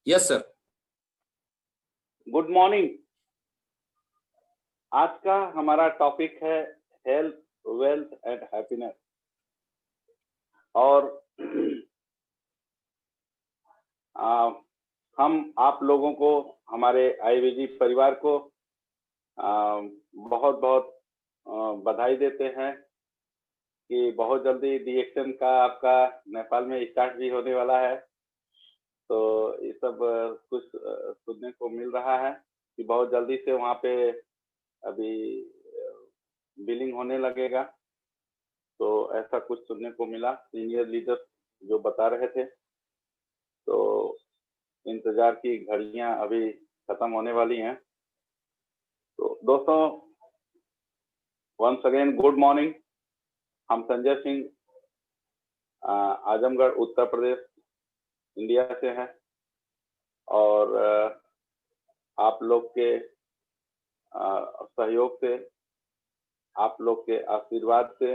Yes sir. Good morning. आज का हमारा टॉपिक है हेल्थ, वेल्थ एंड हैप्पीनेस। और हम आप लोगों को, हमारे आईवीजी परिवार को बहुत बहुत बधाई देते हैं कि बहुत जल्दी डीएक्शन का आपका नेपाल में स्टार्ट भी होने वाला है। तो ये सब कुछ सुनने को मिल रहा है कि बहुत जल्दी से वहाँ पे अभी बिलिंग होने लगेगा। तो ऐसा कुछ सुनने को मिला, सीनियर लीडर्स जो बता रहे थे। तो इंतजार की घड़ियां अभी खत्म होने वाली हैं। तो दोस्तों, वंस अगेन गुड मॉर्निंग। हम संजय सिंह, आजमगढ़, उत्तर प्रदेश, इंडिया से हैं। और आप लोग के सहयोग से, आप लोग के आशीर्वाद से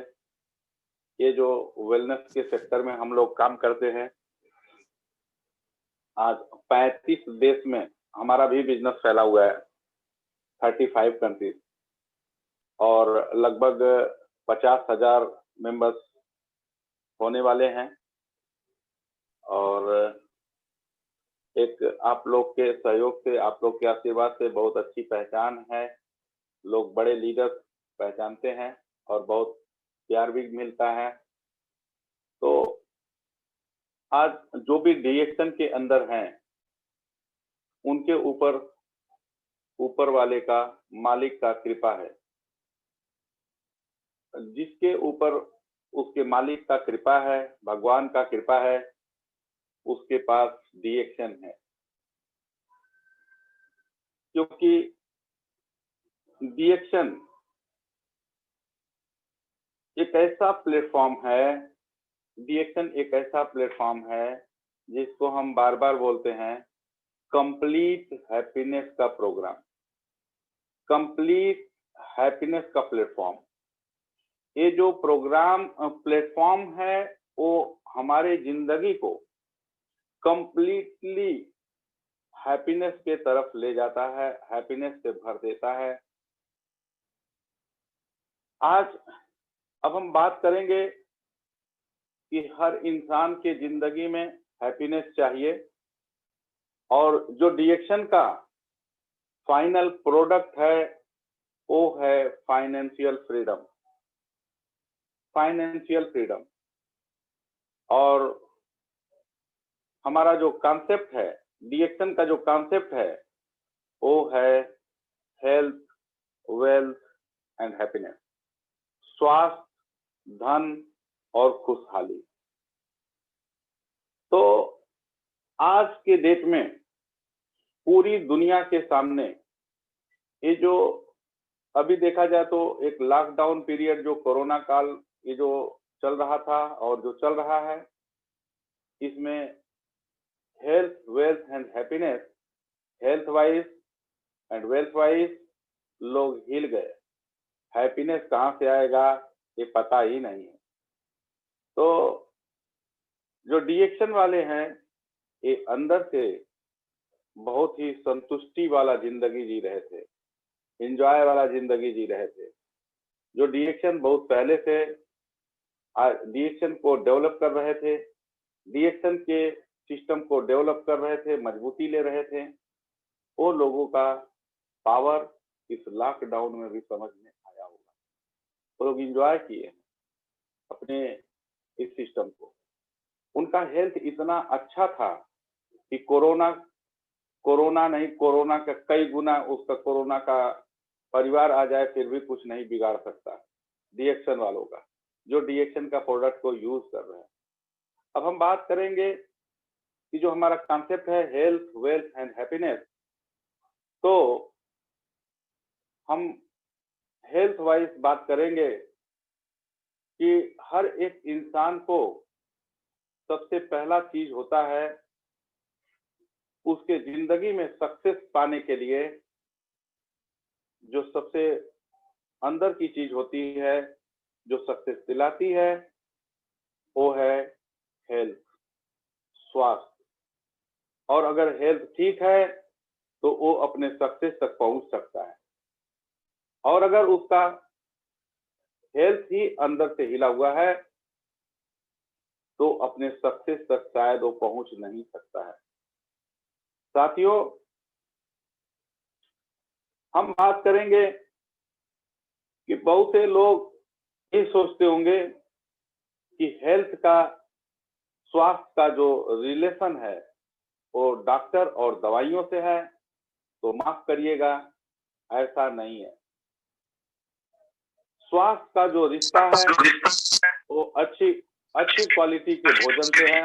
ये जो वेलनेस के सेक्टर में हम लोग काम करते हैं, आज 35 देश में हमारा भी बिजनेस फैला हुआ है, 35 कंट्रीज, और लगभग 50,000 मेंबर्स होने वाले हैं। और एक आप लोग के सहयोग से, आप लोग के आशीर्वाद से बहुत अच्छी पहचान है, लोग बड़े लीडर्स पहचानते हैं और बहुत प्यार भी मिलता है। तो आज जो भी डीएक्शन के अंदर हैं, उनके ऊपर वाले का, मालिक का कृपा है। जिसके ऊपर उसके मालिक का कृपा है, भगवान का कृपा है, उसके पास डीएक्शन है। क्योंकि डीएक्शन एक ऐसा प्लेटफॉर्म है, डीएक्शन एक ऐसा प्लेटफॉर्म है जिसको हम बार बार बोलते हैं, कंप्लीट हैप्पीनेस का प्रोग्राम, कंप्लीट हैप्पीनेस का प्लेटफॉर्म। ये जो प्रोग्राम प्लेटफॉर्म है, वो हमारे जिंदगी को कंप्लीटली हैप्पीनेस के तरफ ले जाता है, हैप्पीनेस से भर देता है। आज अब हम बात करेंगे कि हर इंसान के जिंदगी में हैप्पीनेस चाहिए, और जो डीएक्शन का फाइनल प्रोडक्ट है वो है फाइनेंशियल फ्रीडम। Financial freedom. और हमारा जो कॉन्सेप्ट है, डीएक्शन का जो कॉन्सेप्ट है, वो है हेल्थ, वेल्थ एंड हैप्पीनेस। स्वास्थ्य, धन और खुशहाली। तो आज के डेट में पूरी दुनिया के सामने ये जो अभी देखा जाए तो एक लॉकडाउन पीरियड, जो कोरोना काल ये जो चल रहा था और जो चल रहा है, इसमें health, wealth and happiness, health wise and wealth wise लोग हिल गए। हैप्पीनेस कहाँ से आएगा ये पता ही नहीं है। तो जो डीएक्शन वाले हैं, ये अंदर से बहुत ही संतुष्टि वाला जिंदगी जी रहे थे, एंजॉय वाला जिंदगी जी रहे थे। जो डीएक्शन बहुत पहले से डीएक्शन को डेवलप कर रहे थे, डीएक्शन के सिस्टम को डेवलप कर रहे थे, मजबूती ले रहे थे, वो लोगों का पावर इस लॉकडाउन में भी समझ में आया होगा। वो लोग एंजॉय किए अपने इस सिस्टम को। उनका हेल्थ इतना अच्छा था कि कोरोना नहीं, कोरोना का कई गुना उसका, कोरोना का परिवार आ जाए फिर भी कुछ नहीं बिगाड़ सकता डीएक्शन वालों का, जो डीएक्शन का प्रोडक्ट को यूज कर रहे हैं। अब हम बात करेंगे कि जो हमारा कॉन्सेप्ट है हेल्थ, वेल्थ एंड हैप्पीनेस, तो हम हेल्थ वाइज बात करेंगे कि हर एक इंसान को सबसे पहला चीज होता है, उसके जिंदगी में सक्सेस पाने के लिए जो सबसे अंदर की चीज होती है, जो सक्सेस दिलाती है, वो है हेल्थ, स्वास्थ्य। और अगर हेल्थ ठीक है तो वो अपने सक्सेस तक पहुंच सकता है। और अगर उसका हेल्थ ही अंदर से हिला हुआ है तो अपने सक्सेस तक शायद वो पहुंच नहीं सकता है। साथियों, हम बात करेंगे कि बहुत से लोग ये सोचते होंगे कि हेल्थ का, स्वास्थ्य का जो रिलेशन है वो डॉक्टर और दवाइयों से है। तो माफ करिएगा, ऐसा नहीं है। स्वास्थ्य का जो रिश्ता है वो अच्छी क्वालिटी के भोजन से है।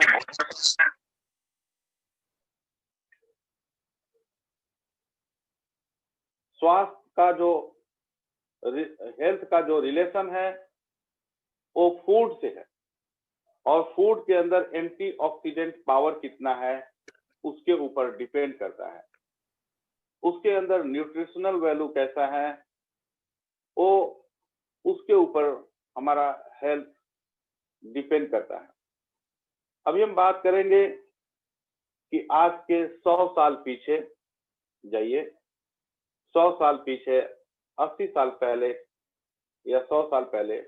स्वास्थ्य का जो हेल्थ का जो रिलेशन है वो फूड से है, और फूड के अंदर एंटीऑक्सीडेंट पावर कितना है उसके ऊपर डिपेंड करता है। उसके अंदर न्यूट्रिशनल वैल्यू कैसा है वो उसके ऊपर हमारा हेल्थ डिपेंड करता है। अभी हम बात करेंगे कि आज के 100 साल पीछे जाइए, 100 साल पीछे, 80 साल पहले या 100 साल पहले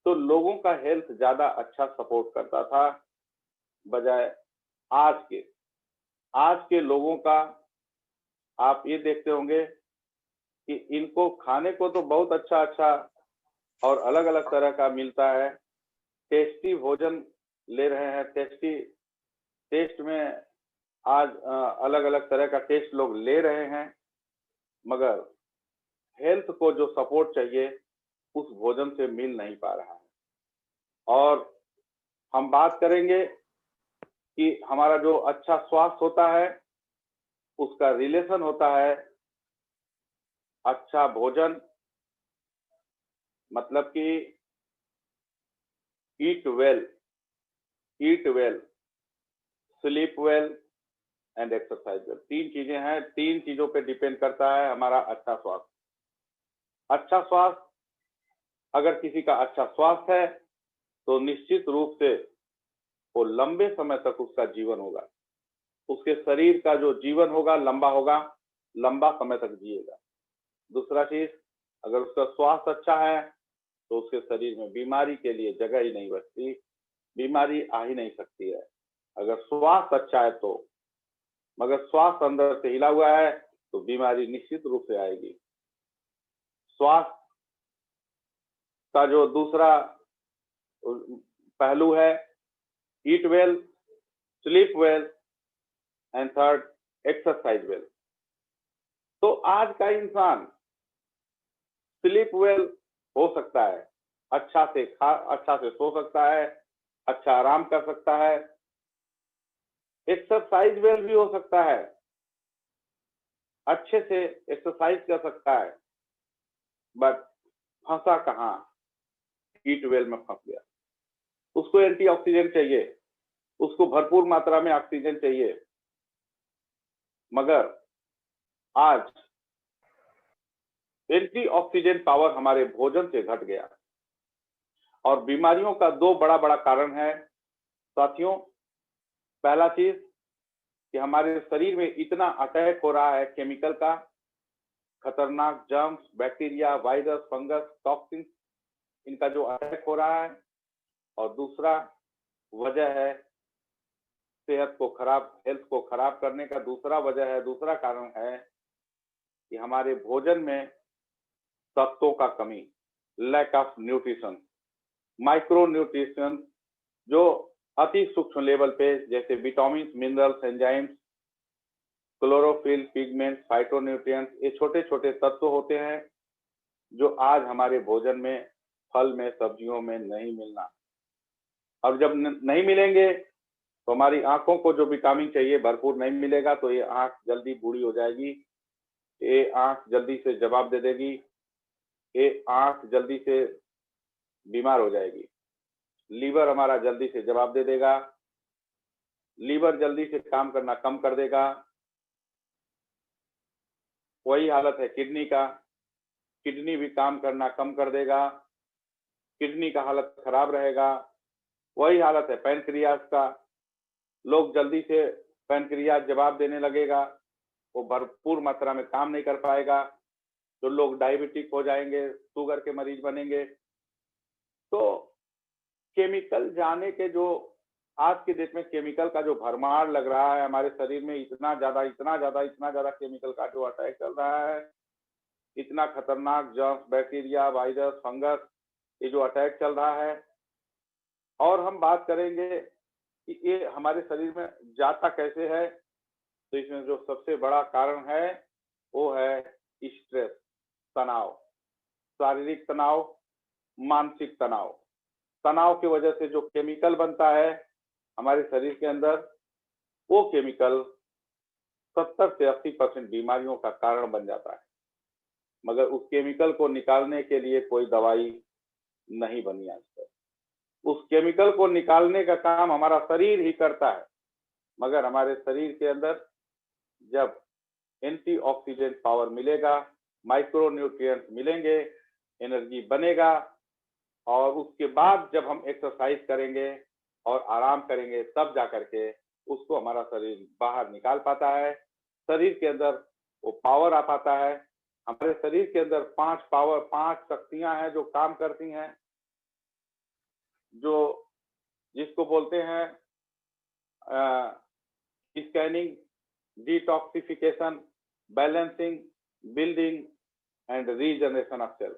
तो लोगों का हेल्थ ज्यादा अच्छा सपोर्ट करता था बजाय आज के लोगों का। आप ये देखते होंगे कि इनको खाने को तो बहुत अच्छा और अलग अलग तरह का मिलता है, टेस्टी भोजन ले रहे हैं, टेस्ट में आज अलग अलग तरह का टेस्ट लोग ले रहे हैं, मगर हेल्थ को जो सपोर्ट चाहिए उस भोजन से मिल नहीं पा रहा है। और हम बात करेंगे कि हमारा जो अच्छा स्वास्थ्य होता है उसका रिलेशन होता है अच्छा भोजन, मतलब कि ईट well, sleep well and exercise well. 3 चीजें हैं, 3 चीजों पे डिपेंड करता है हमारा अच्छा स्वास्थ्य। अच्छा स्वास्थ्य, अगर किसी का अच्छा स्वास्थ्य है तो निश्चित रूप से वो लंबे समय तक उसका जीवन होगा, उसके शरीर का जो जीवन होगा लंबा समय तक जिएगा। दूसरा चीज, अगर उसका स्वास्थ्य अच्छा है तो उसके शरीर में बीमारी के लिए जगह ही नहीं बचती, बीमारी आ ही नहीं सकती है अगर स्वास्थ्य अच्छा है तो। मगर स्वास्थ्य अंदर से हिला हुआ है तो बीमारी निश्चित रूप से आएगी। स्वास्थ्य का जो दूसरा पहलू है ईट well, sleep well and third exercise well. तो आज का इंसान स्लीप वेल हो सकता है, अच्छा से सो सकता है, अच्छा आराम कर सकता है। एक्सरसाइज वेल भी हो सकता है, अच्छे से एक्सरसाइज कर सकता है, बट फंसा कहाँ? ईट वेल में फंस गया। उसको एंटीऑक्सीडेंट चाहिए, उसको भरपूर मात्रा में ऑक्सीजन चाहिए, मगर आज एंटीऑक्सीडेंट पावर हमारे भोजन से घट गया। और बीमारियों का 2 बड़ा कारण है साथियों। पहला चीज कि हमारे शरीर में इतना अटैक हो रहा है केमिकल का, खतरनाक germs, bacteria, virus, fungus, toxin, इनका जो अटैक हो रहा है। और दूसरा वजह है हेल्थ को खराब करने का दूसरा कारण है कि हमारे भोजन में तत्वों का कमी, lack of nutrition, micro nutrition, जो अति सूक्ष्म लेवल पे, जैसे vitamin, minerals, enzymes, chlorophyll, pigment, phytonutrients, ये छोटे छोटे तत्व होते हैं जो आज हमारे भोजन में, फल में, सब्जियों में नहीं मिलना। अब जब नहीं मिलेंगे तो हमारी आंखों को जो विटामिन चाहिए भरपूर नहीं मिलेगा, तो ये आंख जल्दी बूढ़ी हो जाएगी, ये आंख जल्दी से जवाब दे देगी, ये आंख जल्दी से बीमार हो जाएगी। लीवर हमारा जल्दी से जवाब दे देगा, लीवर जल्दी से काम करना कम कर देगा। वही हालत है किडनी का, किडनी भी काम करना कम कर देगा, किडनी का हालत खराब रहेगा। वही हालत है पैनक्रियाज का, लोग जल्दी से पैनक्रियाज जवाब देने लगेगा, वो भरपूर मात्रा में काम नहीं कर पाएगा, तो लोग डायबिटिक हो जाएंगे, शुगर के मरीज बनेंगे। तो केमिकल जाने के जो आज के डेट में केमिकल का जो भरमार लग रहा है हमारे शरीर में, इतना ज्यादा केमिकल का जो अटैक चल रहा है, इतना खतरनाक जर्म्स, बैक्टीरिया, वायरस, फंगस, ये जो अटैक चल रहा है। और हम बात करेंगे कि ये हमारे शरीर में जाता कैसे है, तो इसमें जो सबसे बड़ा कारण है वो है स्ट्रेस, तनाव, शारीरिक तनाव, मानसिक तनाव। तनाव की वजह से जो केमिकल बनता है हमारे शरीर के अंदर, वो केमिकल 70 से 80% बीमारियों का कारण बन जाता है। मगर उस केमिकल को निकालने के लिए कोई दवाई नहीं बनी आज तक। उस केमिकल को निकालने का काम हमारा शरीर ही करता है। मगर हमारे शरीर के अंदर जब एंटीऑक्सीडेंट पावर मिलेगा, माइक्रो न्यूट्रिएंट्स मिलेंगे, एनर्जी बनेगा, और उसके बाद जब हम एक्सरसाइज करेंगे और आराम करेंगे, तब जाकर के उसको हमारा शरीर बाहर निकाल पाता है। शरीर के अंदर वो पावर आ पाता है। हमारे शरीर के अंदर 5 शक्तियां हैं जो काम करती हैं, जो जिसको बोलते हैं scanning, detoxification, balancing, building and regeneration of cell,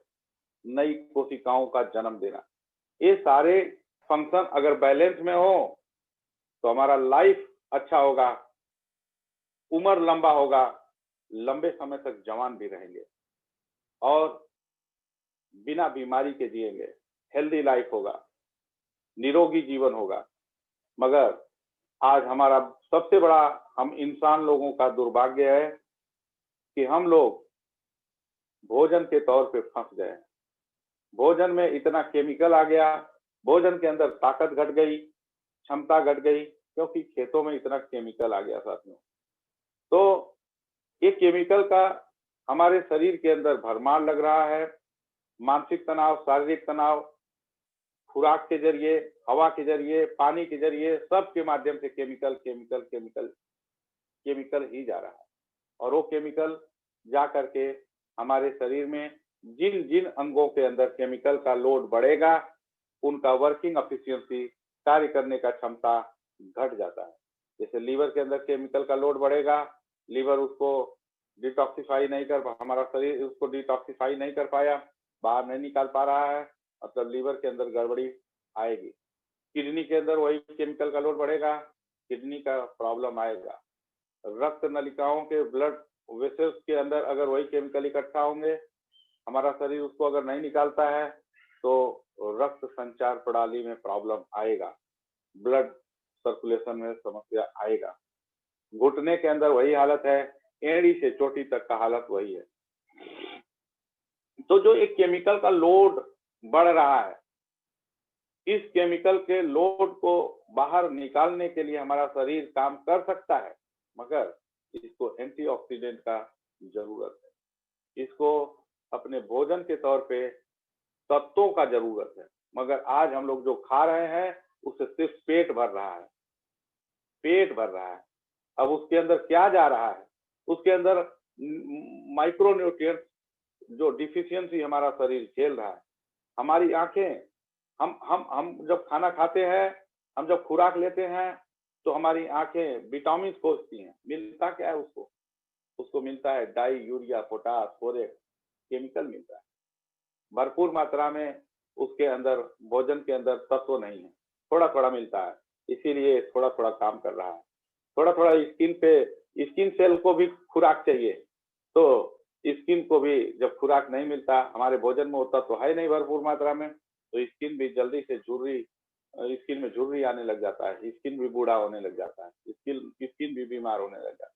नई कोशिकाओं का जन्म देना। ये सारे फंक्शन अगर बैलेंस में हो तो हमारा लाइफ अच्छा होगा, उम्र लंबा होगा, लंबे समय तक जवान भी रहेंगे और बिना बीमारी के जिएंगे, हेल्दी लाइफ होगा, निरोगी जीवन होगा। मगर आज हमारा सबसे बड़ा, हम इंसान लोगों का दुर्भाग्य है कि हम लोग भोजन के तौर पे फंस गए। भोजन में इतना केमिकल आ गया, भोजन के अंदर ताकत घट गई, क्षमता घट गई, क्योंकि खेतों में इतना केमिकल आ गया साथियों। तो ये केमिकल का हमारे शरीर के अंदर भरमार लग रहा है। मानसिक तनाव, शारीरिक तनाव, खुराक के जरिए, हवा के जरिए, पानी के जरिए, सब के माध्यम से केमिकल केमिकल केमिकल केमिकल ही जा रहा है। और वो केमिकल जा करके हमारे शरीर में जिन जिन अंगों के अंदर केमिकल का लोड बढ़ेगा, उनका वर्किंग एफिशिएंसी, कार्य करने का क्षमता घट जाता है। जैसे लीवर के अंदर केमिकल का लोड बढ़ेगा, लीवर उसको डिटॉक्सिफाई नहीं कर, हमारा शरीर उसको डिटॉक्सिफाई नहीं कर पाया, बाहर नहीं निकाल पा रहा है, मतलब लीवर के अंदर गड़बड़ी आएगी। किडनी के अंदर वही केमिकल का लोड बढ़ेगा, किडनी का प्रॉब्लम आएगा। रक्त नलिकाओं के, ब्लड वेसल्स के अंदर अगर वही केमिकल इकट्ठा होंगे, हमारा शरीर उसको अगर नहीं निकालता है तो रक्त संचार प्रणाली में प्रॉब्लम आएगा, ब्लड सर्कुलेशन में समस्या आएगा। घुटने के अंदर वही हालत है, एड़ी से चोटी तक का हालत वही है। तो जो एक केमिकल का लोड बढ़ रहा है, इस केमिकल के लोड को बाहर निकालने के लिए हमारा शरीर काम कर सकता है, मगर इसको एंटीऑक्सीडेंट का जरूरत है, इसको अपने भोजन के तौर पे तत्वों का जरूरत है। मगर आज हम लोग जो खा रहे हैं उससे सिर्फ पेट भर रहा है, पेट भर रहा है। अब उसके अंदर क्या जा रहा है, उसके अंदर माइक्रो न्यूट्रिएंट्स जो डिफिशियंसी हमारा शरीर झेल रहा है। हमारी आंखें, हम जब खाना खाते हैं, हम जब खुराक लेते हैं, तो हमारी आंखें विटामिन खोजती हैं। मिलता क्या है उसको? उसको मिलता है डाई, यूरिया, पोटास, फोरेट, केमिकल मिलता है भरपूर मात्रा में। उसके अंदर, भोजन के अंदर तत्व नहीं है, थोड़ा थोड़ा मिलता है, इसीलिए थोड़ा थोड़ा काम कर रहा है। थोड़ा थोड़ा स्किन पे, स्किन सेल को भी खुराक चाहिए, तो स्किन को भी जब खुराक नहीं मिलता, हमारे भोजन में वो तत्व है नहीं भरपूर मात्रा में, तो स्किन भी जल्दी से झुर्री, स्किन में झुर्री आने लग जाता है, स्किन भी बूढ़ा होने लग जाता है, स्किन भी बीमार होने लग जाता है।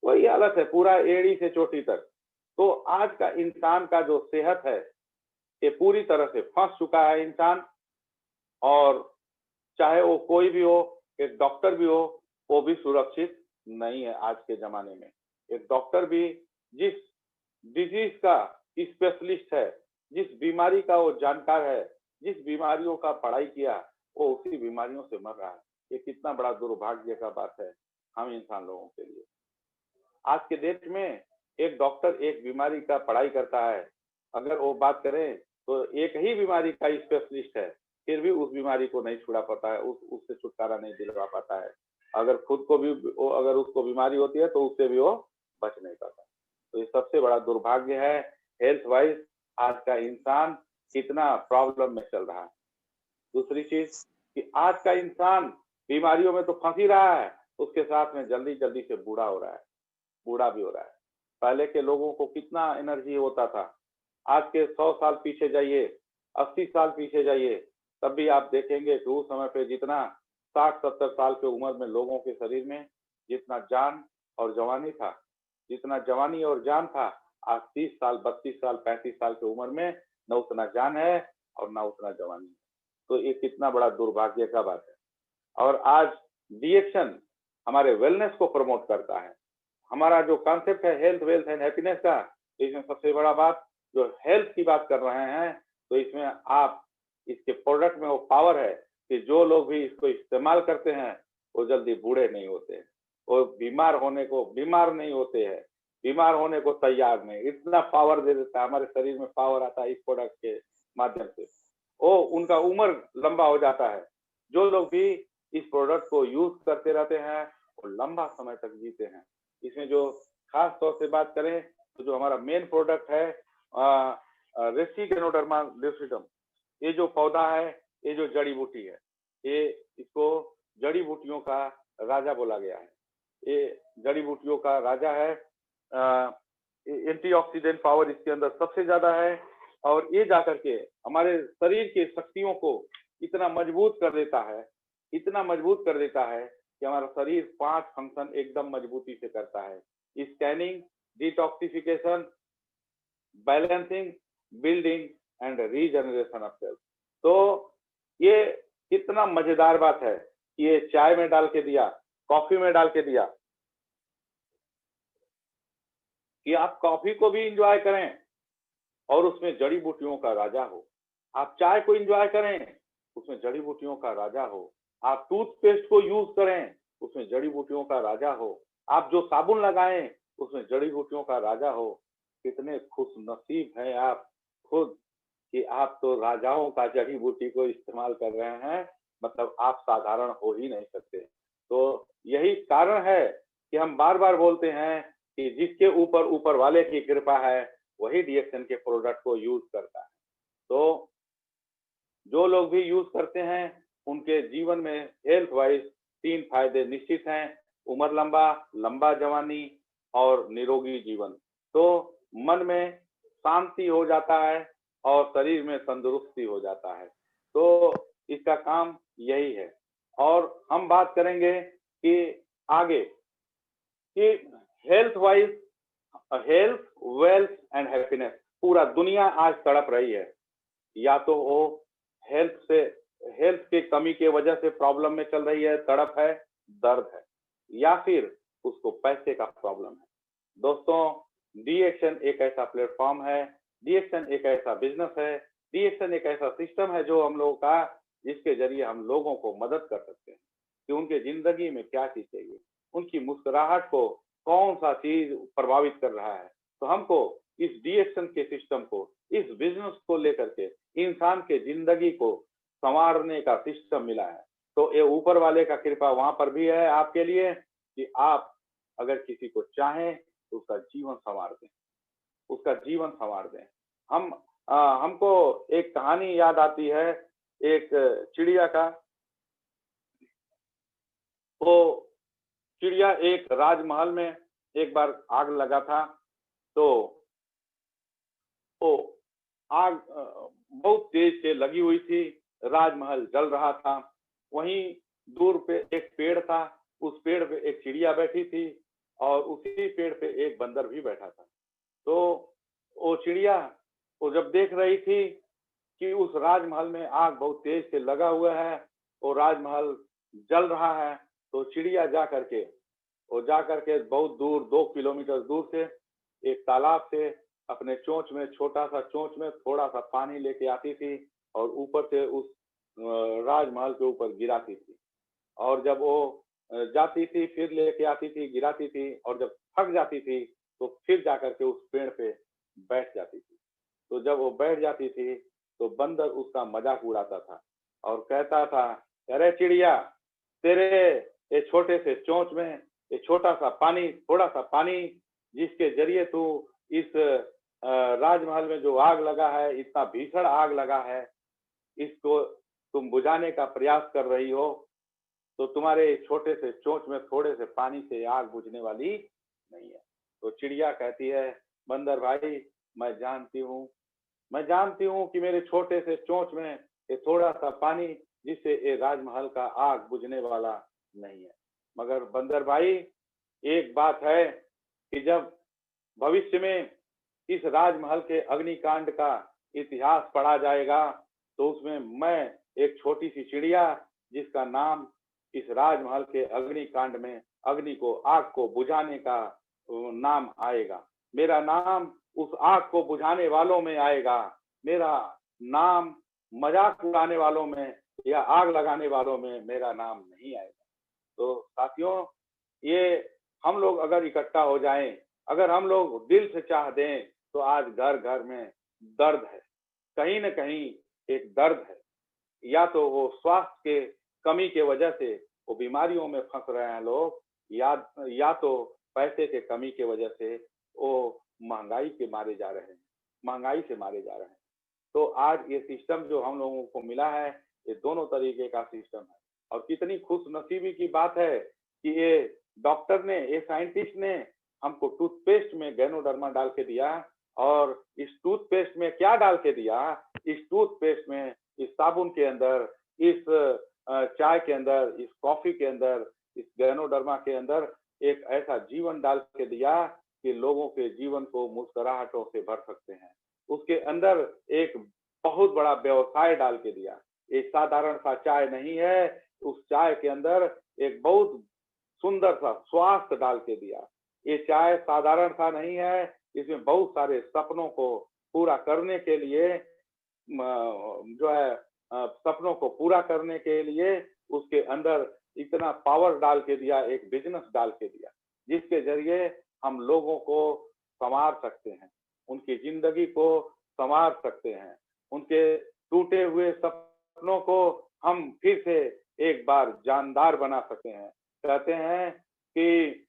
वही हालत है पूरा एड़ी से चोटी तक। तो आज का इंसान का जो सेहत है, ये पूरी तरह से फंस चुका है इंसान। और चाहे वो कोई भी हो, एक डॉक्टर भी हो, वो भी सुरक्षित नहीं है आज के जमाने में। एक डॉक्टर भी जिस डिजीज का स्पेशलिस्ट है, जिस बीमारी का वो जानकार है, जिस बीमारियों का पढ़ाई किया, वो उसी बीमारियों से मर रहा है। ये कितना बड़ा दुर्भाग्य का बात है हम इंसान लोगों के लिए। आज के डेट में एक डॉक्टर एक बीमारी का पढ़ाई करता है, अगर वो बात करें तो एक ही बीमारी का स्पेशलिस्ट है, फिर भी उस बीमारी को नहीं छुड़ा पाता है, उससे छुटकारा नहीं दिलवा पाता है। अगर खुद को भी अगर उसको बीमारी होती है तो उससे भी वो बच नहीं पाता। तो ये सबसे बड़ा दुर्भाग्य है। हेल्थ वाइज आज का इंसान कितना प्रॉब्लम में चल रहा है। दूसरी चीज कि आज का इंसान बीमारियों में तो फंस ही रहा है, उसके साथ में जल्दी जल्दी से बूढ़ा हो रहा है, बूढ़ा भी हो रहा है। पहले के लोगों को कितना एनर्जी होता था, आज के 100 साल पीछे जाइए, 80 साल पीछे जाइए, तब भी आप देखेंगे कि उस समय पे जितना 60-70 साल की उम्र में लोगों के शरीर में जितना जान और जवानी था, जितना जवानी और जान था, आज 30 साल, 32 साल, 35 साल की उम्र में न उतना जान है और न उतना जवानी है। तो ये कितना बड़ा दुर्भाग्य का बात है। और आज डीएक्शन हमारे वेलनेस को प्रमोट करता है। हमारा जो कॉन्सेप्ट है हेल्थ, वेल्थ एंड हैप्पीनेस का, इसमें सबसे बड़ा बात जो हेल्थ की बात कर रहे हैं, तो इसमें आप इसके प्रोडक्ट में वो पावर है कि जो लोग भी इसको इस्तेमाल करते हैं वो जल्दी बूढ़े नहीं होते, वो बीमार नहीं होते हैं, बीमार होने को तैयार नहीं। इतना पावर दे देता है, हमारे शरीर में पावर आता है इस प्रोडक्ट के माध्यम से, वो उनका उम्र लंबा हो जाता है। जो लोग भी इस प्रोडक्ट को यूज करते रहते हैं वो लंबा समय तक जीते हैं। इसमें जो खास तौर से बात करें तो जो हमारा मेन प्रोडक्ट है रेसिगेनोडर्मा लुसिडम, ये जो पौधा है, ये जो जड़ी बूटी है, ये इसको जड़ी बूटियों का राजा बोला गया है। ये जड़ी बूटियों का राजा है। एंटीऑक्सीडेंट पावर इसके अंदर सबसे ज्यादा है और ये जाकर के हमारे शरीर के शक्तियों को इतना मजबूत कर देता है, इतना मजबूत कर देता है कि हमारा शरीर 5 फंक्शन एकदम मजबूती से करता है। Scanning, detoxification, balancing, building and regeneration of cells. तो ये कितना मजेदार बात है कि ये चाय में डाल के दिया, कॉफी में डाल के दिया, कि आप कॉफी को भी इंजॉय करें और उसमें जड़ी बूटियों का राजा हो। आप चाय को इंजॉय करें, उसमें जड़ी बूटियों का राजा हो। आप टूथपेस्ट को यूज करें, उसमें जड़ी बूटियों का राजा हो। आप जो साबुन लगाएं, उसमें जड़ी बूटियों का राजा हो। कितने खुश नसीब हैं आप खुद कि आप तो राजाओं का जड़ी बूटी को इस्तेमाल कर रहे हैं, मतलब आप साधारण हो ही नहीं सकते। तो यही कारण है कि हम बार बार बोलते हैं कि जिसके ऊपर ऊपर वाले की कृपा है वही डीएक्शन के प्रोडक्ट को यूज करता है। तो जो लोग भी यूज करते हैं उनके जीवन में हेल्थ वाइज 3 फायदे निश्चित हैं: उम्र लंबा जवानी और निरोगी जीवन। तो मन में शांति हो जाता है और शरीर में तंदुरुस्ती हो जाता है। तो इसका काम यही है। और हम बात करेंगे कि आगे कि health wise, health, wealth and happiness, पूरा दुनिया आज तड़प रही है। या तो वो हेल्थ के कमी के वजह से प्रॉब्लम में चल रही है, तड़प है, दर्द है, या फिर उसको पैसे का प्रॉब्लम है। दोस्तों, डीएक्शन एक ऐसा प्लेटफॉर्म है, डीएक्शन एक ऐसा बिजनेस है, डीएक्शन एक ऐसा सिस्टम है जो हम लोगों का, जिसके जरिए हम लोगों को मदद कर सकते हैं कि उनके जिंदगी में क्या चीज चाहिए, उनकी मुस्कुराहट को कौन सा चीज प्रभावित कर रहा है। तो हमको इस डीएक्शन के सिस्टम को, इस बिजनेस को लेकर के इंसान के जिंदगी को संवारने का सिस्टम मिला है। तो ये ऊपर वाले का कृपा वहां पर भी है आपके लिए कि आप अगर किसी को चाहें तो उसका जीवन संवार दें, उसका जीवन संवार दें। हमको एक कहानी याद आती है, एक चिड़िया का। तो चिड़िया एक राजमहल में एक बार आग लगा था। तो आग बहुत तेज से लगी हुई थी, राजमहल जल रहा था। वहीं दूर पे एक पेड़ था, उस पेड़ पे एक चिड़िया बैठी थी और उसी पेड़ पे एक बंदर भी बैठा था। तो वो चिड़िया वो जब देख रही थी कि उस राजमहल में आग बहुत तेज से लगा हुआ है, वो राजमहल जल रहा है, तो चिड़िया जा करके बहुत दूर 2 किलोमीटर दूर से एक तालाब से अपने चोंच में, छोटा सा चोंच में थोड़ा सा पानी लेके आती थी और ऊपर से उस राजमहल के ऊपर गिराती थी। और जब वो जाती थी, फिर लेके आती थी, गिराती थी और जब थक जाती थी तो फिर जाकर के उस पेड़ पे बैठ जाती थी। तो जब वो बैठ जाती थी तो बंदर उसका मजाक उड़ाता था और कहता था, अरे चिड़िया, तेरे ये छोटे से चोंच में ये छोटा सा पानी, थोड़ा सा पानी, जिसके जरिए तू इस राजमहल में जो आग लगा है, इतना भीषण आग लगा है, इसको तुम बुझाने का प्रयास कर रही हो, तो तुम्हारे छोटे से चोंच में थोड़े से पानी से आग बुझने वाली नहीं है। तो चिड़िया कहती है, बंदर भाई, मैं जानती हूँ, मैं जानती हूँ कि मेरे छोटे से चोंच में ये थोड़ा सा पानी, जिससे ये राजमहल का आग बुझने वाला नहीं है। मगर बंदर भाई, एक बात है कि जब भविष्य में इस राजमहल के अग्निकांड का इतिहास पढ़ा जाएगा तो उसमें मैं एक छोटी सी चिड़िया, जिसका नाम इस राजमहल के अग्निकांड में अग्नि को, आग को बुझाने का नाम आएगा। मेरा नाम उस आग को बुझाने वालों में आएगा। मेरा नाम मजाक उड़ाने वालों में या आग लगाने वालों में मेरा नाम नहीं आएगा। तो साथियों, ये हम लोग अगर इकट्ठा हो जाएं, अगर हम लोग दिल से चाह दें, तो आज घर घर में दर्द है, कहीं न कहीं एक दर्द है। या तो वो स्वास्थ्य के कमी के वजह से वो बीमारियों में फंस रहे हैं लोग, या तो पैसे के कमी के वजह से वो महंगाई के मारे जा रहे हैं, महंगाई से मारे जा रहे हैं। तो आज ये सिस्टम जो हम लोगों को मिला है, ये दोनों तरीके का सिस्टम है। और कितनी खुशनसीबी की बात है कि ये डॉक्टर ने, ये साइंटिस्ट ने हमको टूथपेस्ट में गैनोडर्मा डाल के दिया, और इस टूथपेस्ट में क्या डाल के दिया, इस टूथपेस्ट में, इस साबुन के अंदर, इस चाय के अंदर, इस कॉफी के अंदर, इस गैनोडर्मा के अंदर एक ऐसा जीवन डाल के दिया कि लोगों के जीवन को मुस्कुराहटों से भर सकते हैं। उसके अंदर एक बहुत बड़ा व्यवसाय डाल के दिया। एक साधारण सा चाय नहीं है, उस चाय के अंदर एक बहुत सुंदर सा स्वास्थ्य डाल के दिया। ये चाय साधारण सा नहीं है, इसमें बहुत सारे सपनों को पूरा करने के लिए, जो है सपनों को पूरा करने के लिए उसके अंदर इतना पावर डाल के दिया, एक बिजनेस डाल के दिया, जिसके जरिए हम लोगों को संवार सकते हैं, उनकी जिंदगी को संवार सकते हैं, उनके टूटे हुए सपनों को हम फिर से एक बार जानदार बना सकते हैं। कहते हैं कि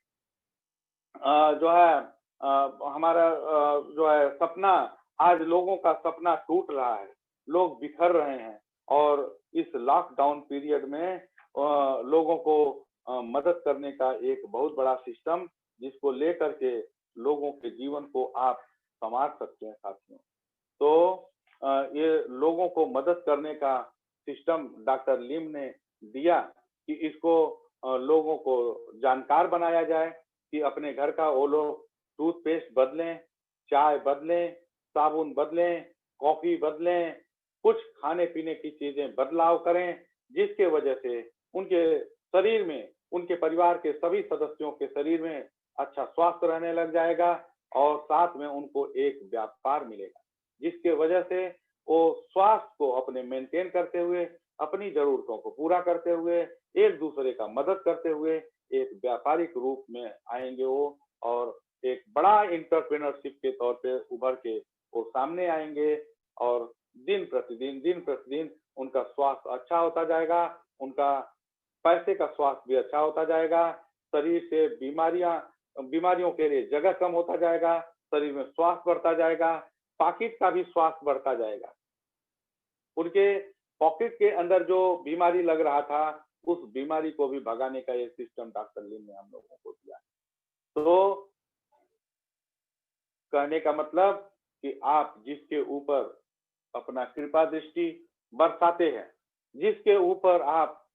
जो है हमारा जो है सपना, आज लोगों का सपना टूट रहा है, लोग बिखर रहे हैं, और इस लॉकडाउन पीरियड में लोगों को मदद करने का एक बहुत बड़ा सिस्टम, जिसको लेकर के लोगों के जीवन को आप संवार सकते हैं साथियों। तो ये लोगों को मदद करने का सिस्टम डॉक्टर लिम ने दिया कि इसको लोगों को जानकार बनाया जाए, कि अपने घर का वो लोग टूथपेस्ट बदलें, चाय बदलें, साबुन बदलें, कॉफी बदलें, कुछ खाने पीने की चीजें बदलाव करें, जिसके वजह से उनके शरीर में, उनके परिवार के सभी सदस्यों के शरीर में अच्छा स्वास्थ्य रहने लग जाएगा, और साथ में उनको एक व्यापार मिलेगा, जिसके वजह से वो स्वास्थ्य को अपने मेंटेन करते हुए, अपनी जरूरतों को पूरा करते हुए, एक दूसरे का मदद करते हुए एक व्यापारिक रूप में आएंगे वो, और एक बड़ा इंटरप्रेन्योरशिप के तौर पे उभर के वो सामने आएंगे, और दिन प्रतिदिन उनका स्वास्थ्य अच्छा होता जाएगा, उनका पैसे का स्वास्थ्य भी अच्छा होता जाएगा, शरीर से बीमारियों के लिए जगह कम होता जाएगा, शरीर में स्वास्थ्य बढ़ता जाएगा, पॉकेट का भी स्वास्थ्य बढ़ता जाएगा। उनके पॉकेट के अंदर जो बीमारी लग रहा था, उस बीमारी को भी भगाने का ये सिस्टम डॉक्टर लिम ने हम लोगों को दिया। तो कहने का मतलब कि आप जिसके ऊपर अपना कृपा दृष्टि बरसाते हैं, जिसके ऊपर आप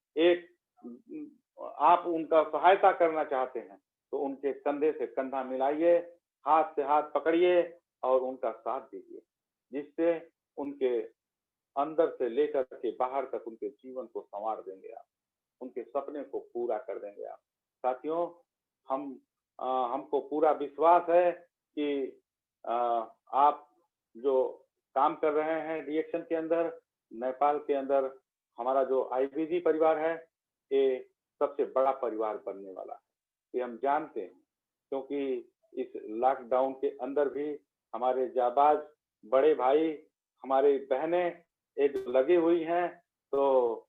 उनका सहायता करना चाहते हैं, तो उनके कंधे से कंधा मिलाइए, हाथ से हाथ पकड़िए और उनका साथ दीजिए, जिससे उनके अंदर से लेकर के बाहर तक उनके जीवन को संवार देंगे आप, उनके सपने को पूरा कर देंगे आप। साथियों, हमको पूरा विश्वास है कि आप जो काम कर रहे हैं रिएक्शन के अंदर, नेपाल के अंदर, हमारा जो आईबीजी परिवार है, ये सबसे बड़ा परिवार बनने वाला है, ये हम जानते हैं। क्योंकि इस लॉकडाउन के अंदर भी हमारे जाबाज बड़े भाई, हमारी बहनें एक लगी हुई हैं, तो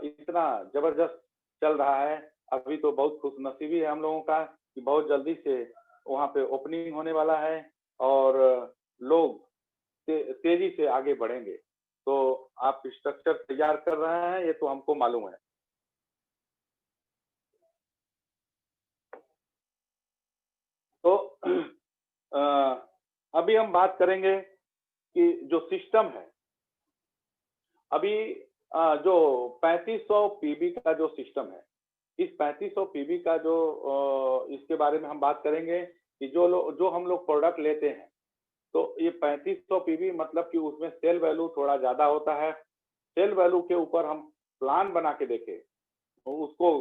इतना जबरदस्त चल रहा है। अभी तो बहुत खुशनसीबी है हम लोगों का कि बहुत जल्दी से वहाँ पे ओपनिंग होने वाला है और लोग तेजी से आगे बढ़ेंगे। तो आप स्ट्रक्चर तैयार कर रहे हैं, ये तो हमको मालूम है। तो अभी हम बात करेंगे कि जो सिस्टम है, अभी जो 3500 पीबी का जो सिस्टम है, इस 3500 पीबी का जो इसके बारे में हम बात करेंगे कि जो हम लोग प्रोडक्ट लेते हैं, तो ये 3500 पीबी मतलब कि उसमें सेल वैल्यू थोड़ा ज्यादा होता है। सेल वैल्यू के ऊपर हम प्लान बना के देखे, उसको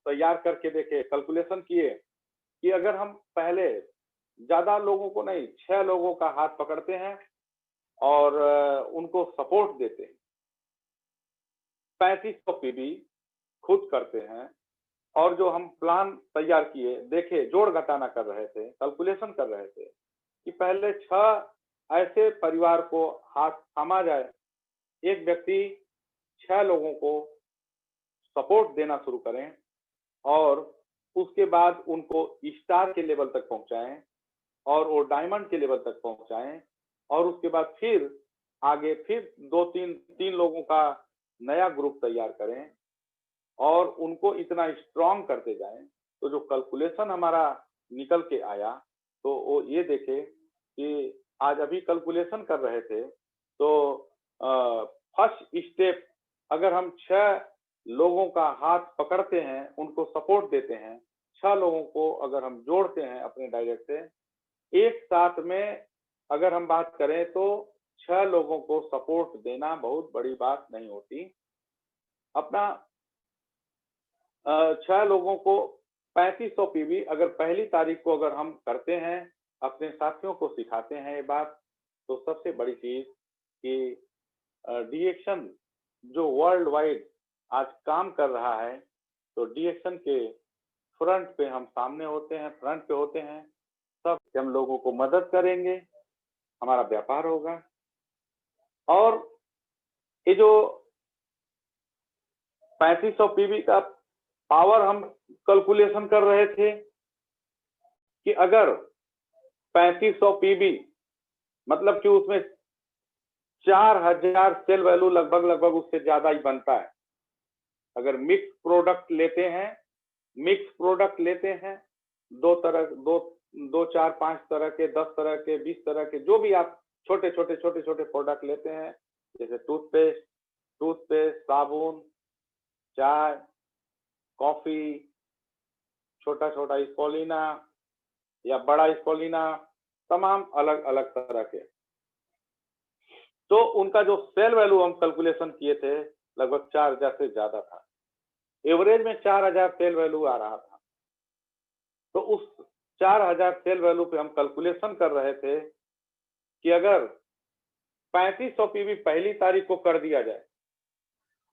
तैयार करके देखे, कैलकुलेशन किए कि अगर हम पहले ज्यादा लोगों को नहीं, 6 लोगों का हाथ पकड़ते हैं और उनको सपोर्ट देते हैं, 3500 पीबी खुद करते हैं, और जो हम प्लान तैयार किए, देखे, जोड़ घटाना कर रहे थे, कैलकुलेशन कर रहे थे कि पहले 6 ऐसे परिवार को हाथ थामा जाए, एक व्यक्ति 6 लोगों को सपोर्ट देना शुरू करें और उसके बाद उनको स्टार के लेवल तक पहुंचाएं और वो डायमंड के लेवल तक पहुंचाएं, और उसके बाद फिर आगे फिर 2-3 लोगों का नया ग्रुप तैयार करें और उनको इतना स्ट्रांग करते जाएं। तो जो कैलकुलेशन हमारा निकल के आया, तो वो ये देखे कि आज अभी कैलकुलेशन कर रहे थे, तो फर्स्ट स्टेप अगर हम 6 लोगों का हाथ पकड़ते हैं, उनको सपोर्ट देते हैं, 6 लोगों को अगर हम जोड़ते हैं अपने डायरेक्ट से, एक साथ में अगर हम बात करें तो 6 लोगों को सपोर्ट देना बहुत बड़ी बात नहीं होती। अपना 6 लोगों को 3500 पीवी अगर पहली तारीख को अगर हम करते हैं, अपने साथियों को सिखाते हैं ये बात, तो सबसे बड़ी चीज कि डीएक्शन जो वर्ल्ड वाइड आज काम कर रहा है, तो डीएक्शन के फ्रंट पे हम सामने होते हैं, फ्रंट पे होते हैं, सब हम लोगों को मदद करेंगे, हमारा व्यापार होगा। और ये जो 3500 पीवी का पावर हम कैलकुलेशन कर रहे थे कि अगर 3500 पीवी मतलब कि उसमें 4000 सेल वैल्यू लगभग उससे ज्यादा ही बनता है। अगर मिक्स प्रोडक्ट लेते हैं, 2 तरह, 2 4 5 तरह के, 10 तरह के, 20 तरह के, जो भी आप छोटे छोटे प्रोडक्ट लेते हैं, जैसे टूथपेस्ट, साबुन, चाय, कॉफी, छोटा स्पोलिना या बड़ा स्पोलिना, तमाम अलग अलग तरह के, तो उनका जो सेल वैल्यू हम कैलकुलेशन किए थे लगभग 4000 से ज्यादा था। एवरेज में 4000 सेल वैल्यू आ रहा था। तो उस 4000 सेल वैल्यू पे हम कैलकुलेशन कर रहे थे कि अगर 3500 पीवी पहली तारीख को कर दिया जाए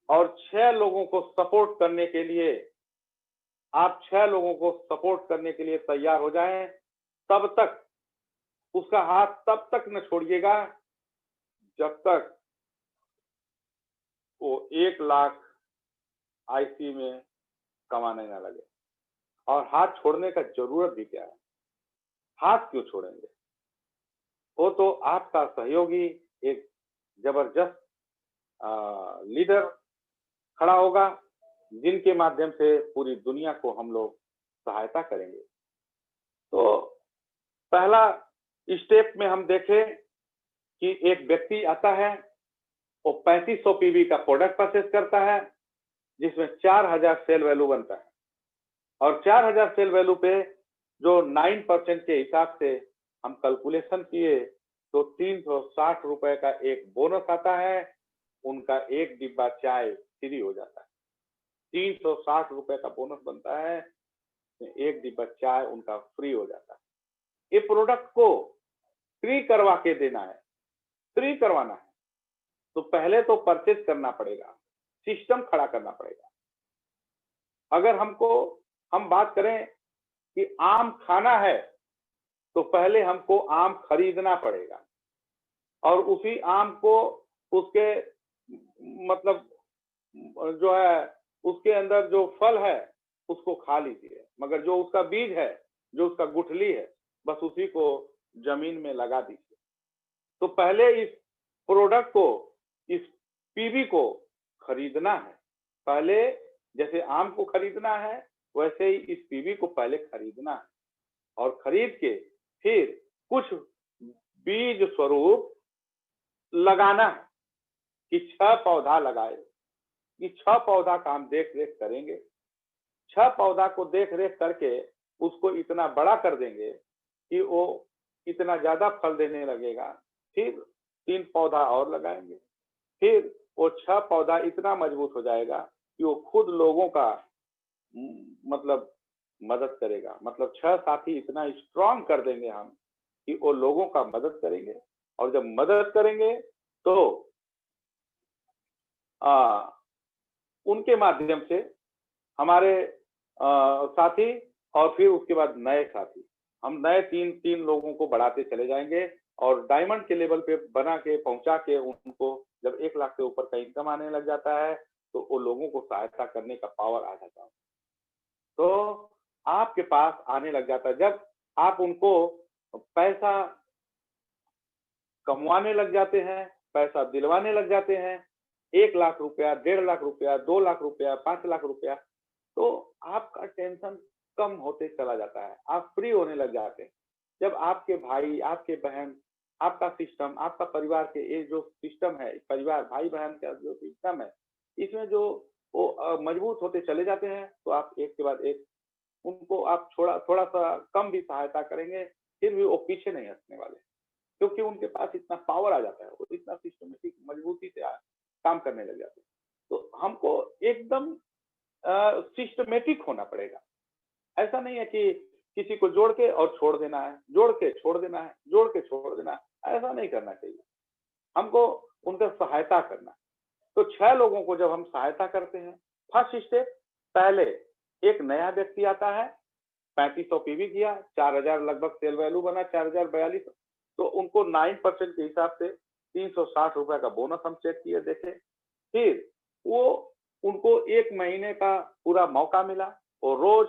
और 6 लोगों को सपोर्ट करने के लिए, आप 6 लोगों को सपोर्ट करने के लिए तैयार हो जाएं, तब तक उसका हाथ तब तक न छोड़िएगा जब तक वो 1 लाख आईसी में कमाने न लगे। और हाथ छोड़ने का जरूरत भी क्या है, हाथ क्यों छोड़ेंगे? वो तो आपका सहयोगी एक जबरदस्त लीडर खड़ा होगा, जिनके माध्यम से पूरी दुनिया को हम लोग सहायता करेंगे। तो पहला स्टेप में हम देखें कि एक व्यक्ति आता है, वो 3500 पीवी का प्रोडक्ट परचेस करता है, जिसमें 4000 सेल वैल्यू बनता है, और 4000 सेल वैल्यू पे जो 9% के हिसाब से हम कैलकुलेशन किए, तो 360 रुपए का एक बोनस आता है, उनका एक डिब्बा चाय फ्री हो जाता है। 360 रुपए का बोनस बनता है, एक डिब्बा चाय उनका फ्री हो जाता है। ये प्रोडक्ट को फ्री करवा के देना है, फ्री करवाना है, तो पहले तो परचेज करना पड़ेगा, सिस्टम खड़ा करना पड़ेगा। अगर हम बात करें कि आम खाना है तो पहले हमको आम खरीदना पड़ेगा और उसी आम को उसके मतलब जो है उसके अंदर जो फल है उसको खा लीजिए, मगर जो उसका बीज है, जो उसका गुठली है, बस उसी को जमीन में लगा दीजिए। तो पहले इस प्रोडक्ट को, इस पीवी को खरीदना है। पहले जैसे आम को खरीदना है वैसे ही इस पीवी को पहले खरीदना है और खरीद के फिर कुछ बीज स्वरूप लगाना है कि 6 पौधा लगाए। कि 6 पौधा का हम देख रेख करेंगे। 6 पौधा को देख रेख करके उसको इतना बड़ा कर देंगे कि वो इतना ज्यादा फल देने लगेगा। फिर 3 पौधा और लगाएंगे। फिर वो 6 पौधा इतना मजबूत हो जाएगा कि वो खुद लोगों का मतलब मदद करेगा। मतलब 6 साथी इतना स्ट्रांग कर देंगे हम कि वो लोगों का मदद करेंगे और जब मदद करेंगे तो उनके माध्यम से हमारे साथी और फिर उसके बाद नए साथी, हम नए तीन लोगों को बढ़ाते चले जाएंगे और डायमंड के लेवल पे बना के पहुंचा के उनको जब 1 लाख से ऊपर का इनकम आने लग जाता है तो वो लोगों को सहायता करने का पावर आ जाता है। तो आपके पास आने लग जाता है। जब आप उनको पैसा कमवाने लग जाते हैं, पैसा दिलवाने लग जाते हैं, 1 लाख रुपया, 1.5 लाख रुपया, 2 लाख रुपया, 5 लाख रुपया, तो आपका टेंशन कम होते चला जाता है। आप फ्री होने लग जाते हैं। जब आपके भाई, आपके बहन, आपका सिस्टम, आपका परिवार के ये जो सिस्टम है, परिवार भाई बहन का जो सिस्टम है, इसमें जो वो मजबूत होते चले जाते हैं तो आप एक के बाद एक उनको आप थोड़ा सा कम भी सहायता करेंगे फिर भी वो पीछे नहीं हटने वाले, क्योंकि उनके पास इतना पावर आ जाता है, वो इतना सिस्टमेटिक मजबूती से काम करने लग जाते हैं। तो हमको एकदम सिस्टमेटिक होना पड़ेगा। ऐसा नहीं है कि किसी को जोड़ के और छोड़ देना है, जोड़ के छोड़ देना है, जोड़ के छोड़ देना है, ऐसा नहीं करना चाहिए। हमको उनका सहायता करना है। तो 6 लोगों को जब हम सहायता करते हैं, फर्स्ट स्टेप, पहले एक नया व्यक्ति आता है, 3500 पीवी किया, 4000 लगभग सेल वैल्यू बना, 4042, तो उनको 9% के हिसाब से 360 रुपए का बोनस हम चेक किए, देखे। फिर वो उनको 1 महीने का पूरा मौका मिला और रोज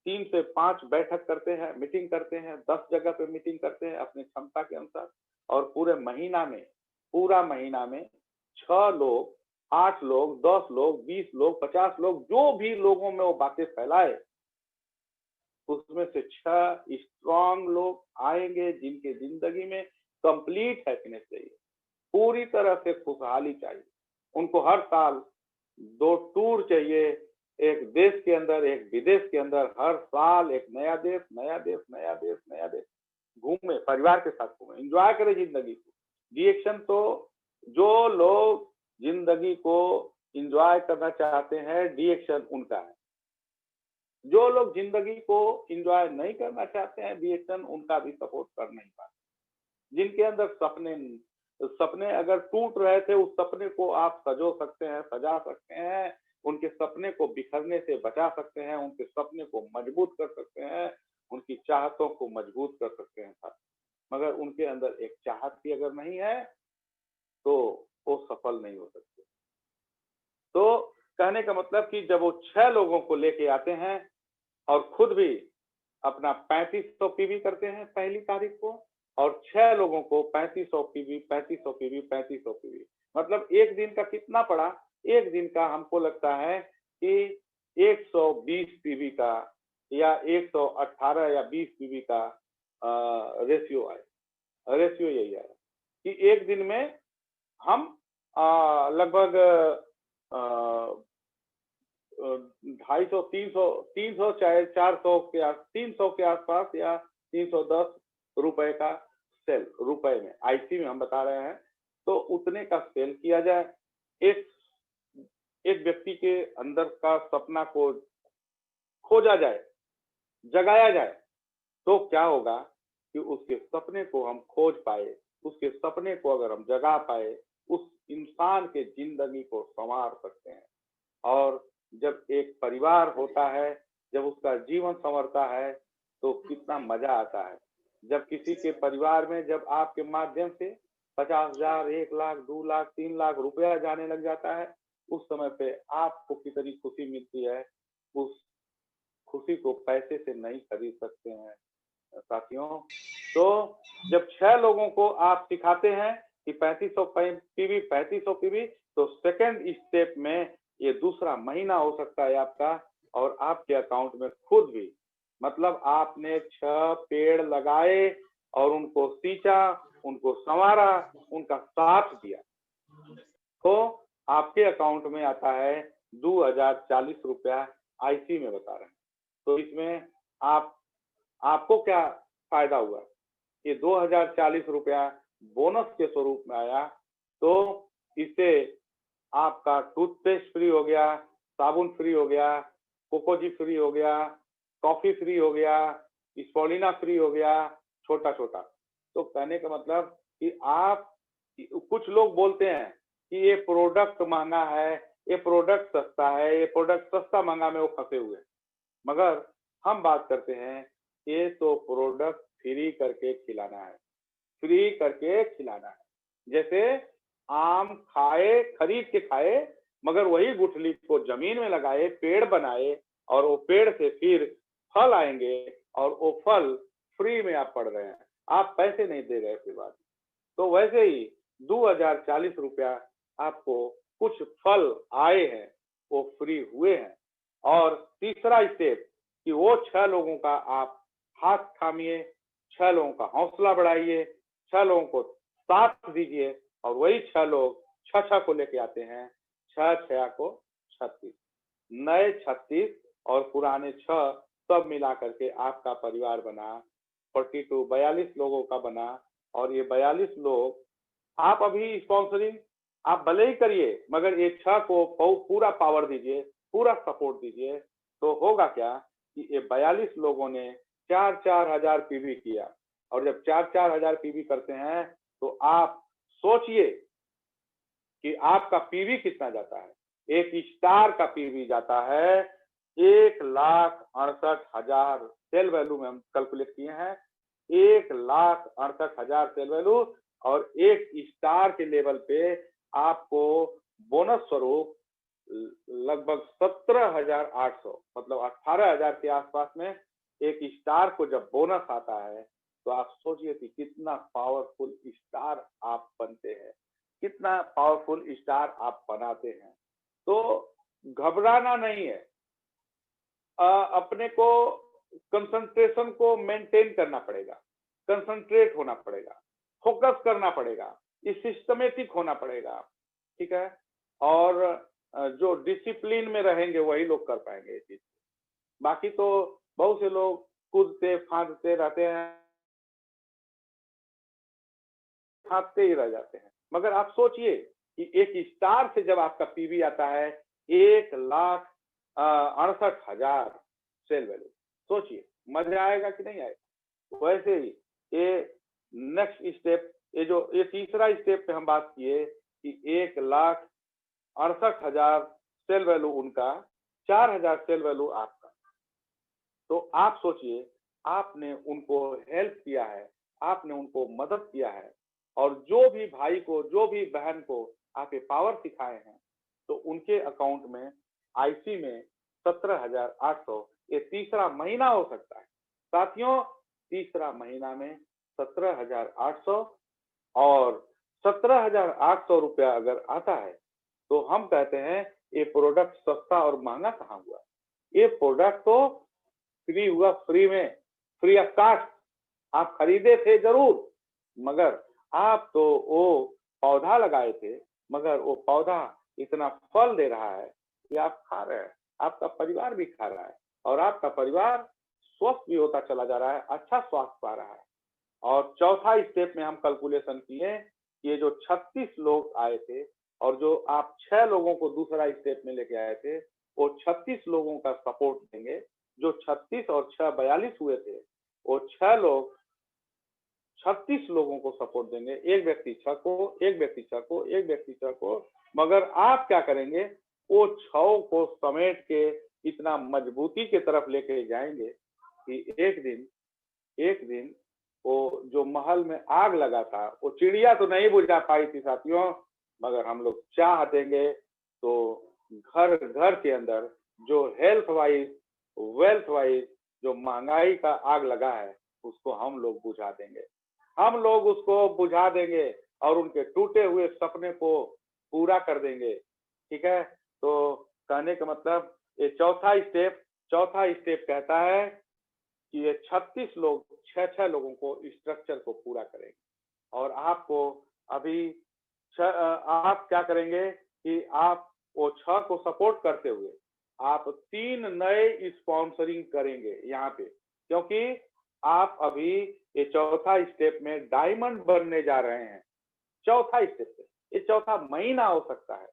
3 से 5 बैठक करते हैं, मीटिंग करते हैं, 10 जगह पे मीटिंग करते हैं अपनी क्षमता के अनुसार और पूरा महीना में 6 लोग, 8 लोग, 10 लोग, 20 लोग, 50 लोग, जो भी लोगों में वो बातें फैलाए, उसमें से 6 स्ट्रांग लोग आएंगे जिनके जिंदगी में कंप्लीट हैप्पीनेस चाहिए, पूरी तरह से खुशहाली चाहिए। उनको हर साल 2 टूर चाहिए, एक देश के अंदर, एक विदेश के अंदर, हर साल एक नया देश, नया देश, नया देश, नया देश घूमे, परिवार के साथ घूमे, एंजॉय करें जिंदगी को। रिएक्शन तो जो लोग जिंदगी को एंजॉय करना चाहते हैं, रिएक्शन उनका है। जो लोग जिंदगी को एंजॉय नहीं करना चाहते हैं, रिएक्शन उनका भी सपोर्ट कर नहीं पाते। जिनके अंदर सपने अगर टूट रहे थे, उस सपने को आप सजो सकते हैं, सजा सकते हैं, उनके सपने को बिखरने से बचा सकते हैं, उनके सपने को मजबूत कर सकते हैं, उनकी चाहतों को मजबूत कर सकते हैं। मगर उनके अंदर एक चाहत भी अगर नहीं है तो वो सफल नहीं हो सकते। तो कहने का मतलब कि जब वो 6 लोगों को लेके आते हैं और खुद भी अपना 3500 पीवी करते हैं पहली तारीख को और 6 लोगों को 3500 पीवी, 3500 पीवी, 3500 पीवी, मतलब एक दिन का कितना पड़ा? एक दिन का हमको लगता है कि 120 पीवी का या 118 या 20 पीवी का रेशियो आए। रेशियो यही है कि एक दिन में हम लगभग 250, 300 चाहे 400 के 300 के आसपास या 310 रुपए का सेल, रुपए में, आईसी में हम बता रहे हैं, तो उतने का सेल किया जाए। एक व्यक्ति के अंदर का सपना को खोजा जाए, जगाया जाए, तो क्या होगा कि उसके सपने को हम खोज पाए, उसके सपने को अगर हम जगा पाए, उस इंसान के जिंदगी को संवार सकते हैं। और जब एक परिवार होता है, जब उसका जीवन संवरता है तो कितना मजा आता है। जब किसी के परिवार में जब आपके माध्यम से 50,000, 1 लाख, 2 लाख, 3 लाख रुपया जाने लग जाता है, उस समय पे आपको कितनी खुशी मिलती है। उस खुशी को पैसे से नहीं खरीद सकते हैं साथियों। तो जब 6 लोगों को आप सिखाते हैं कि 3500 पीवी 3500 पीवी, तो सेकंड स्टेप में ये दूसरा महीना हो सकता है आपका, और आपके अकाउंट में खुद भी, मतलब आपने 6 पेड़ लगाए और उनको सींचा, उनको संवारा, उनका साथ दिया, तो आपके अकाउंट में आता है 2040 रुपया आईसी में बता रहे हैं। तो इसमें आपको क्या फायदा हुआ? ये 2040 रुपया बोनस के स्वरूप में आया। तो इससे आपका टूथपेस्ट फ्री हो गया, साबुन फ्री हो गया, कोकोजी फ्री हो गया, कॉफी फ्री हो गया, स्पोलिना फ्री हो गया, छोटा छोटा। तो कहने का मतलब कि आप, कुछ लोग बोलते हैं कि ये प्रोडक्ट महंगा है, ये प्रोडक्ट सस्ता है, ये प्रोडक्ट सस्ता महंगा में वो फंसे हुए, मगर हम बात करते हैं ये तो प्रोडक्ट फ्री करके खिलाना है, फ्री करके खिलाना है। जैसे आम खाए, खरीद के खाए, मगर वही गुठली को जमीन में लगाए, पेड़ बनाए, और वो पेड़ से फिर फल आएंगे, और वो फल फ्री में आप पढ़ रहे हैं, आप पैसे नहीं दे रहे फिर बाद। तो वैसे ही 2040 रुपया आपको कुछ फल आए हैं, वो फ्री हुए हैं। और तीसरा स्टेप कि वो 6 लोगों का आप हाथ थामिए, 6 लोगों का हौसला बढ़ाइए, 6 लोगों को साथ दीजिए, और वही 6 लोग 6 को लेके आते हैं, 6 को 36, नए 36 और पुराने 6 सब मिला करके आपका परिवार बना 42 लोगों का बना। और ये 42 लोग, आप अभी स्पॉन्सरिंग आप भले ही करिए, मगर ये 6 को पूरा पावर दीजिए, पूरा सपोर्ट दीजिए, तो होगा क्या कि ये 42 लोगों ने 4-4 हजार पीवी किया। और जब 4-4 हजार पीवी करते हैं तो आप सोचिए कि आपका पीवी कितना जाता है। एक स्टार का पीवी जाता है 1,68,000 सेल वैल्यू में हम कैलकुलेट किए हैं, 1,68,000 सेल वैल्यू। और एक स्टार के लेवल पे आपको बोनस स्वरूप लगभग 17,800, मतलब 18,000 के आसपास में एक स्टार को जब बोनस आता है, तो आप सोचिए कि कितना पावरफुल स्टार आप बनते हैं, कितना पावरफुल स्टार आप बनाते हैं। तो घबराना नहीं है, अपने को कंसंट्रेशन को मेंटेन करना पड़ेगा, कंसंट्रेट होना पड़ेगा, फोकस करना पड़ेगा, सिस्टमेटिक होना पड़ेगा, ठीक है। और जो डिसिप्लिन में रहेंगे वही लोग कर पाएंगे ये चीज। बाकी तो बहुत से लोग कूदते फांदते रहते हैं, फांदते ही रह जाते हैं। मगर आप सोचिए कि एक स्टार से जब आपका पीवी आता है 1,68,000 सेल वैल्यू, सोचिए मजा आएगा कि नहीं आएगा। वैसे ही ये नेक्स्ट स्टेप, ये तीसरा स्टेप पे हम बात किए कि 1,68,000 सेल वैल्यू उनका, 4,000 सेल वैल्यू आपका। तो आप सोचिए, आपने उनको हेल्प किया है, आपने उनको मदद किया है, और जो भी भाई को, जो भी बहन को आप ये पावर सिखाए हैं, तो उनके अकाउंट में आईसी में 17,800, ये तीसरा महीना हो सकता है साथियों। तीसरा महीना में 17,800, और 17,800 रुपया अगर आता है तो हम कहते हैं ये प्रोडक्ट सस्ता और महंगा कहाँ हुआ। ये प्रोडक्ट तो फ्री हुआ, फ्री में, फ्री ऑफ कास्ट। आप खरीदे थे जरूर, मगर आप तो वो पौधा लगाए थे, मगर वो पौधा इतना फल दे रहा है कि आप खा रहे हैं, आपका परिवार भी खा रहा है, और आपका परिवार स्वस्थ भी होता चला जा रहा है, अच्छा स्वास्थ्य पा रहा है। और चौथा स्टेप में हम कैलकुलेशन किए, ये जो 36 लोग आए थे, और जो आप 6 लोगों को दूसरा स्टेप में लेके आए थे, वो 36 लोगों का सपोर्ट देंगे। जो 36 और 6 42 हुए थे, वो 6 लोग 36 लोगों को सपोर्ट देंगे, एक व्यक्ति 6 को, एक व्यक्ति 6 को, एक व्यक्ति 6 को। मगर आप क्या करेंगे, वो छौ को समेट के इतना मजबूती की तरफ लेके जाएंगे कि एक दिन वो जो महल में आग लगा था, वो चिड़िया तो नहीं बुझा पाई थी साथियों, मगर हम लोग चाह देंगे तो घर घर के अंदर जो हेल्थ वाइज, वेल्थ वाइज जो महंगाई का आग लगा है, उसको हम लोग बुझा देंगे। हम लोग उसको बुझा देंगे और उनके टूटे हुए सपने को पूरा कर देंगे। ठीक है, तो कहने का मतलब ये चौथा स्टेप कहता है कि ये 36 लोग 6 लोगों को स्ट्रक्चर को पूरा करेंगे। और आपको अभी आप क्या करेंगे कि आप वो 6 को सपोर्ट करते हुए आप 3 नए स्पॉन्सरिंग करेंगे यहाँ पे, क्योंकि आप अभी ये चौथा स्टेप में डायमंड बनने जा रहे हैं। चौथा स्टेप से ये चौथा महीना हो सकता है,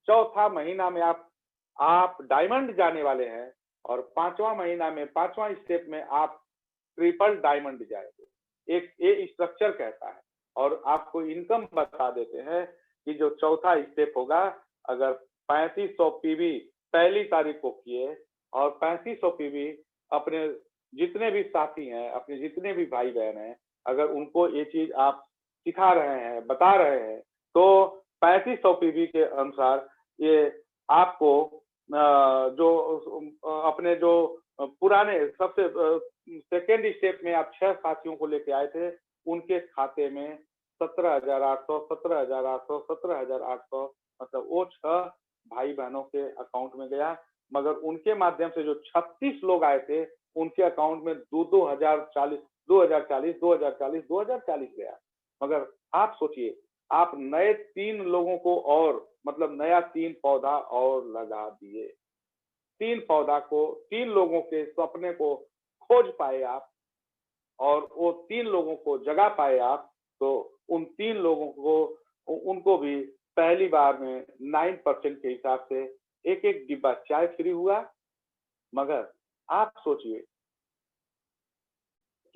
चौथा महीना में आप डायमंड जाने वाले हैं और 5वां महीना में 5वां स्टेप में आप ट्रिपल डायमंड जाएंगे। एक ये स्ट्रक्चर कहता है। और आपको इनकम बता देते हैं कि जो चौथा स्टेप होगा, अगर 3500 पीवी पहली तारीख को किए और 3500 पीवी अपने जितने भी साथी हैं, अपने जितने भी भाई बहन हैं, अगर उनको ये चीज आप सिखा रहे हैं, बता रहे हैं, तो 3500 पीवी के अनुसार ये आपको जो अपने जो पुराने सबसे सेकेंड स्टेप में आप 6 साथियों को लेके आए थे, उनके खाते में 17,800 17,800 17,800 मतलब वो 6 भाई बहनों के अकाउंट में गया। मगर उनके माध्यम से जो 36 लोग आए थे, उनके अकाउंट में 2040 गया। मगर आप सोचिए, आप नए 3 लोगों को और मतलब नया 3 पौधा और लगा दिए। 3 लोगों के सपने को खोज पाए आप और वो 3 लोगों को जगा पाए आप, तो उन 3 लोगों को उनको भी पहली बार में 9% के हिसाब से एक डिब्बा चाय फ्री हुआ। मगर आप सोचिए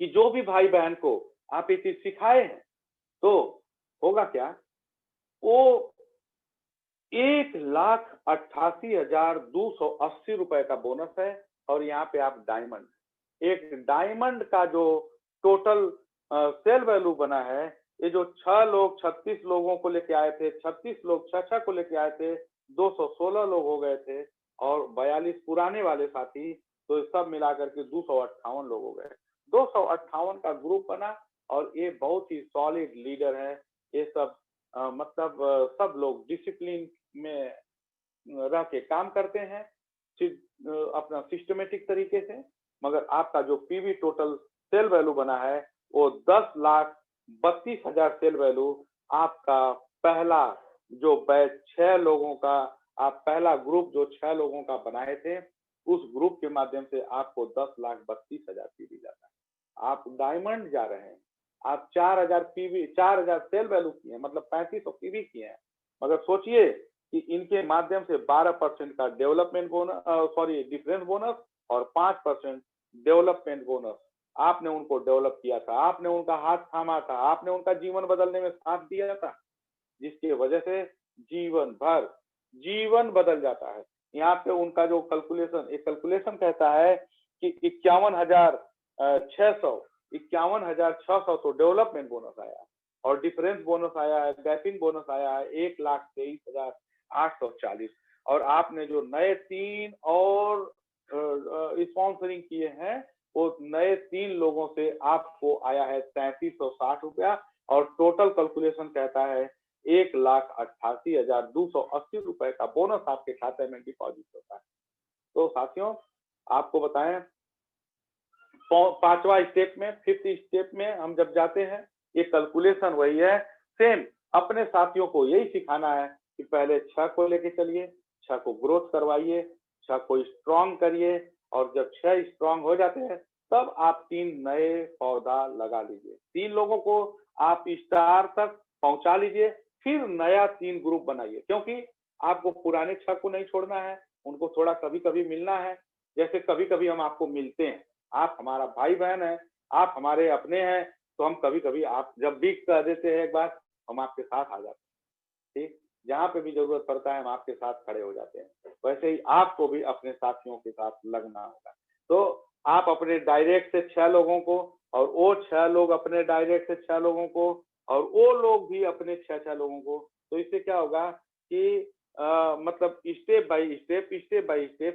कि जो भी भाई बहन को आप ये चीज सिखाए हैं, तो होगा क्या, वो 1,88,280 रुपए का बोनस है। और यहाँ पे आप डायमंड, एक डायमंड का जो टोटल सेल वैल्यू बना है, ये जो 6 लोग 36 लोगों को लेके आए थे, 36 लोग 6 को लेके आए थे, 216 लोग हो गए थे और 42 पुराने वाले साथी, तो सब मिलाकर के 258 लोग हो गए। 258 का ग्रुप बना और ये बहुत ही सॉलिड लीडर है। ये सब मतलब सब लोग डिसिप्लिन में रह के काम करते हैं, अपना सिस्टमेटिक तरीके से। मगर आपका जो पीवी टोटल सेल वैल्यू बना है, वो 10,32,000 सेल वैल्यू। आपका पहला जो बैच 6 लोगों का, आप पहला ग्रुप जो 6 लोगों का बनाए थे, उस ग्रुप के माध्यम से आपको 10,32,000 पीवी जाता है। आप डायमंड जा रहे हैं, आप 4,000 पीवी 4,000 सेल वैल्यू किए, मतलब 3500 पीवी किए हैं। मगर सोचिए कि इनके माध्यम से 12% का development bonus, sorry difference bonus और 5% डेवलपमेंट बोनस। आपने उनको डेवलप किया था, आपने उनका हाथ थामा था, आपने उनका जीवन बदलने में साथ दिया था, जिसकी वजह से जीवन बदल जाता है। यहाँ पे उनका जो कैलकुलेशन कहता है कि 51,600 तो डेवलपमेंट बोनस आया और डिफरेंस बोनस आया है, गैपिंग बोनस आया है 1,23,840। और आपने जो नए 3 और स्पॉन्सरिंग किए हैं, वो नए 3 लोगों से आपको आया है 3,360 रुपया। और टोटल कैलकुलेशन कहता है 1,88,280 रुपए का बोनस आपके खाते में डिपॉजिट होता है। तो साथियों, आपको बताएं, 5वां स्टेप में, 5th स्टेप में हम जब जाते हैं, ये कैलकुलेशन वही है सेम। अपने साथियों को यही सिखाना है कि पहले 6 को लेके चलिए, 6 को ग्रोथ करवाइए, 6 को स्ट्रॉन्ग करिए, और जब 6 स्ट्रॉन्ग हो जाते हैं, तब आप 3 नए पौधा लगा लीजिए। 3 लोगों को आप स्टार तक पहुंचा लीजिए, फिर नया 3 ग्रुप बनाइए, क्योंकि आपको पुराने 6 को नहीं छोड़ना है, उनको थोड़ा कभी कभी मिलना है। जैसे कभी कभी हम आपको मिलते हैं, आप हमारा भाई बहन है, आप हमारे अपने हैं, तो हम कभी कभी आप जब भी कह देते हैं एक बार, हम आपके साथ आ जाते हैं। ठीक, जहाँ पे भी जरूरत पड़ता है हम आपके साथ खड़े हो जाते हैं। वैसे ही आपको भी अपने साथियों के साथ लगना होगा। तो आप अपने डायरेक्ट से 6 लोगों को, और वो 6 लोग अपने डायरेक्ट से 6 लोगों को, और वो लोग भी अपने 6-6 लोगों को। तो इससे क्या होगा कि मतलब स्टेप बाय स्टेप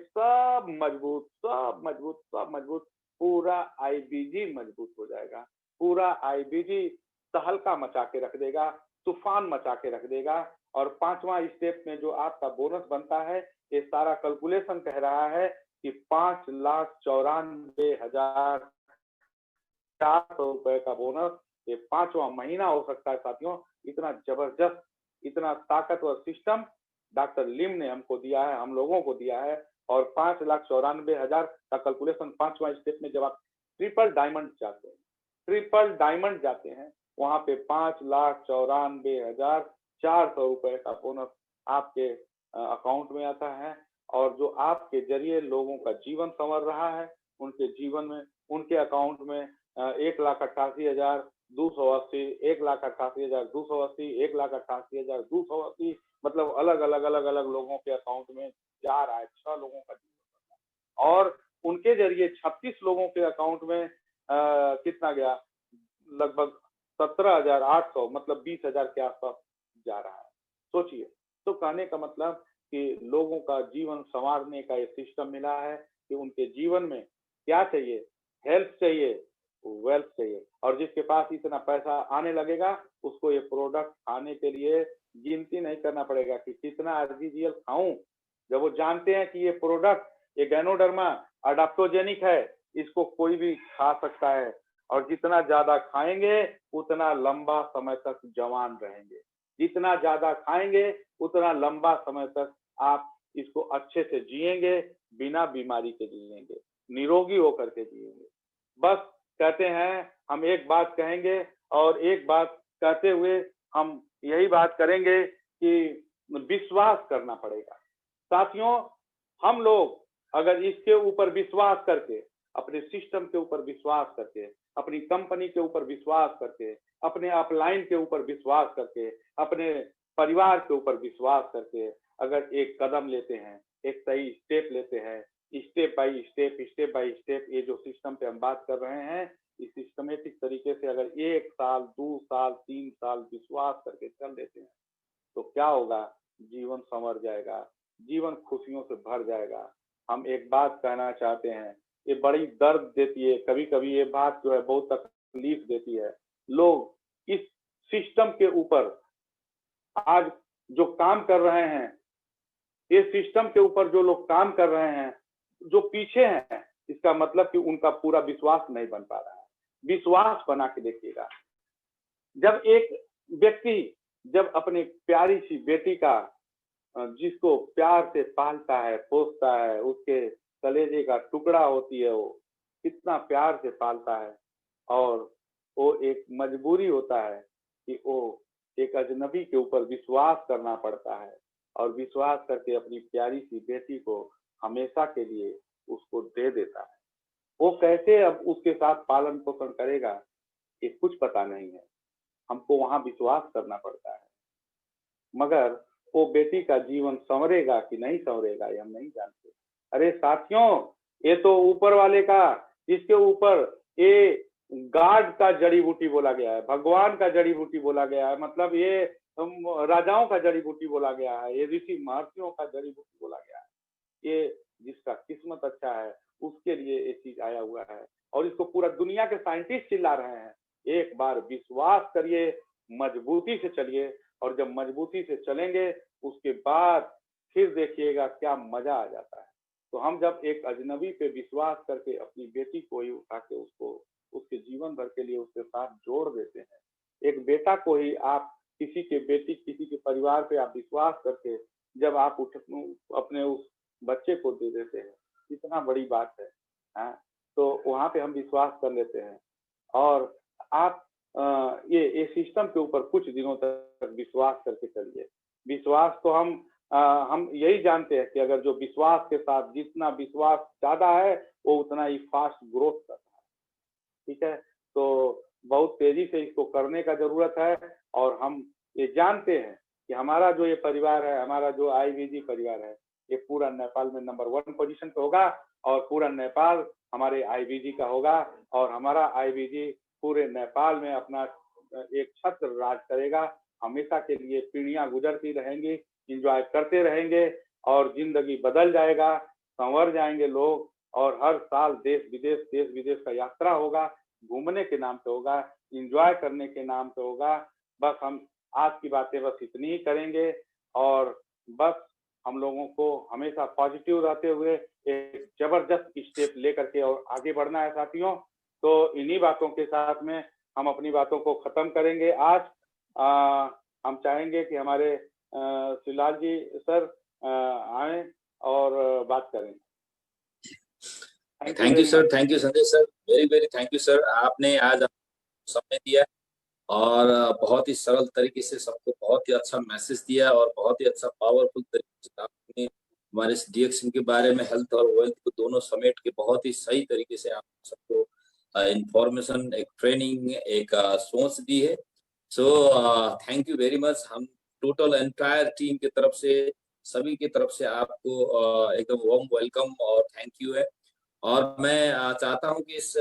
सब मजबूत, सब मजबूत, सब मजबूत, पूरा आईबीजी मजबूत हो जाएगा। पूरा आईबीजी तहलका मचा के रख देगा, तूफान मचा के रख देगा। और 5वां स्टेप में जो आपका बोनस बनता है, ये सारा कैलकुलेशन कह रहा है कि 5,94,400 का बोनस ये 5वां महीना हो सकता है साथियों। इतना जबरदस्त, इतना ताकतवर सिस्टम डॉक्टर लिम ने हमको दिया है, हम लोगों को दिया है। और 5,94,000 का कैलकुलेशन 5वां स्टेप में जब आप ट्रिपल डायमंड जाते हैं, वहां पे 5,94,400 का बोनस आपके अकाउंट में आता है। और जो आपके जरिए लोगों का जीवन संवर रहा है, उनके जीवन में, उनके अकाउंट में 1,88,280, 1,88,280, 1,88,280, मतलब अलग अलग अलग अलग लोगों के अकाउंट में जा रहा है। 6 लोगों का जीवन। और उनके जरिए 36 लोगों के अकाउंट में कितना गया, लगभग 17,800, मतलब 20,000 के आसपास जा रहा है। सोचिए। तो कहने का मतलब कि लोगों का जीवन संवारने का ये सिस्टम मिला है कि उनके जीवन में क्या चाहिए, हेल्थ चाहिए, वेल्थ चाहिए। और जिसके पास इतना पैसा आने लगेगा, उसको ये प्रोडक्ट खाने के लिए गिनती नहीं करना पड़ेगा कि कितना आरजीजीएल खाऊं। जब वो जानते हैं कि ये प्रोडक्ट, ये गैनोडर्मा अडाप्टोजेनिक है, इसको कोई भी खा सकता है, और जितना ज्यादा खाएंगे उतना लंबा समय तक जवान रहेंगे। जितना ज्यादा खाएंगे उतना लंबा समय तक आप इसको अच्छे से जिएंगे, बिना बीमारी के जिएंगे, निरोगी होकर के जिएंगे। बस कहते हैं, हम एक बात कहेंगे और एक बात कहते हुए हम यही बात करेंगे कि विश्वास करना पड़ेगा साथियों। हम लोग अगर इसके ऊपर विश्वास करके, अपने सिस्टम के ऊपर विश्वास करके, अपनी कंपनी के ऊपर विश्वास करके, अपने अपलाइन के ऊपर विश्वास करके, अपने परिवार के ऊपर विश्वास करके अगर एक कदम लेते हैं, एक सही स्टेप लेते हैं, स्टेप बाय स्टेप, ये जो सिस्टम पे हम बात कर रहे हैं, इस सिस्टमेटिक तरीके से अगर 1 साल, 2 साल, 3 साल विश्वास करके चल देते हैं, तो क्या होगा, जीवन संवर जाएगा, जीवन खुशियों से भर जाएगा। हम एक बात कहना चाहते हैं, ये बड़ी दर्द देती है, कभी कभी ये बात जो है बहुत तकलीफ देती है। लोग इस सिस्टम के ऊपर आज जो काम कर रहे हैं, ये सिस्टम के ऊपर जो लोग काम कर रहे हैं, जो पीछे हैं, इसका मतलब कि उनका पूरा विश्वास नहीं बन पा रहा है। विश्वास बना के देखिएगा। जब एक व्यक्ति जब अपनी प्यारी सी बेटी का, जिसको प्यार से पालता है, पोसता है, उसके कलेजे का टुकड़ा होती है, वो कितना प्यार से पालता है, और वो एक मजबूरी होता है कि वो एक अजनबी के ऊपर विश्वास करना पड़ता है, और विश्वास करके अपनी प्यारी सी बेटी को हमेशा के लिए उसको दे देता है। वो कैसे अब उसके साथ पालन पोषण करेगा, ये कुछ पता नहीं है। हमको वहां विश्वास करना पड़ता है, मगर वो बेटी का जीवन संवरेगा कि नहीं संवरेगा, ये हम नहीं जानते। अरे साथियों, ये तो ऊपर वाले का, इसके ऊपर ये गॉड का जड़ी बूटी बोला गया है, भगवान का जड़ी बूटी बोला गया है, मतलब ये राजाओं का जड़ी बूटी बोला गया है, ये ऋषि महर्षियों का जड़ी बूटी बोला गया है। ये जिसका किस्मत अच्छा है उसके लिए ये चीज आया हुआ है, और इसको पूरा दुनिया के साइंटिस्ट चिल्ला रहे हैं। एक बार विश्वास करिए, मजबूती से चलिए, और जब मजबूती से चलेंगे उसके बाद फिर देखिएगा क्या मजा आ जाता है। तो हम जब एक अजनबी पे विश्वास करके अपनी बेटी को ही उठा के उसको उसके जीवन भर के लिए उसके साथ जोड़ देते हैं, एक बेटा को ही आप किसी के बेटी, किसी के परिवार पे आप विश्वास करके जब आप अपने उस बच्चे को दे देते हैं, कितना बड़ी बात है, हाँ? तो वहां पे हम विश्वास कर लेते हैं। और आप ये सिस्टम के ऊपर कुछ दिनों तक विश्वास करके चलिए। विश्वास तो हम यही जानते हैं कि अगर जो विश्वास के साथ, जितना विश्वास ज्यादा है वो उतना ही फास्ट ग्रोथ करता है। ठीक है, तो बहुत तेजी से इसको करने का जरूरत है, और हम ये जानते हैं कि हमारा जो ये परिवार है, हमारा जो आईवीजी परिवार है, ये पूरा नेपाल में नंबर 1 पोजीशन पे होगा और पूरा नेपाल हमारे आईवीजी का होगा और हमारा आईवीजी पूरे नेपाल में अपना एक छत्र राज करेगा। हमेशा के लिए पीढ़ियां गुजरती रहेंगी, एंजॉय करते रहेंगे और जिंदगी बदल जाएगा, संवर जाएंगे लोग और हर साल देश विदेश का यात्रा होगा, घूमने के नाम पे होगा, एंजॉय करने के नाम पे होगा। बस हम आज की बातें बस इतनी ही करेंगे और बस हम लोगों को हमेशा पॉजिटिव रहते हुए एक जबरदस्त स्टेप लेकर के और आगे बढ़ना है साथियों। तो इन्हीं बातों के साथ में हम अपनी बातों को खत्म करेंगे आज। हम चाहेंगे कि हमारे शिवलाल जी सर आए और बात करें। Thank you sir, thank you Sanjay sir, very very thank you sir. आपने आज समय दिया और बहुत ही सरल तरीके से सबको बहुत ही अच्छा मैसेज दिया और बहुत ही अच्छा पावरफुल तरीके से आपने हमारे इस डीएक्शन के बारे में, हेल्थ और वेल्थ को दोनों समेट के बहुत ही सही तरीके से आप सबको इंफॉर्मेशन, एक ट्रेनिंग, एक सोच दी है। So thank you very much. हम टोटल एंटायर टीम की तरफ से, सभी की तरफ से आपको एकदम वार्म वेलकम और थैंक यू है। और मैं चाहता हूं कि इस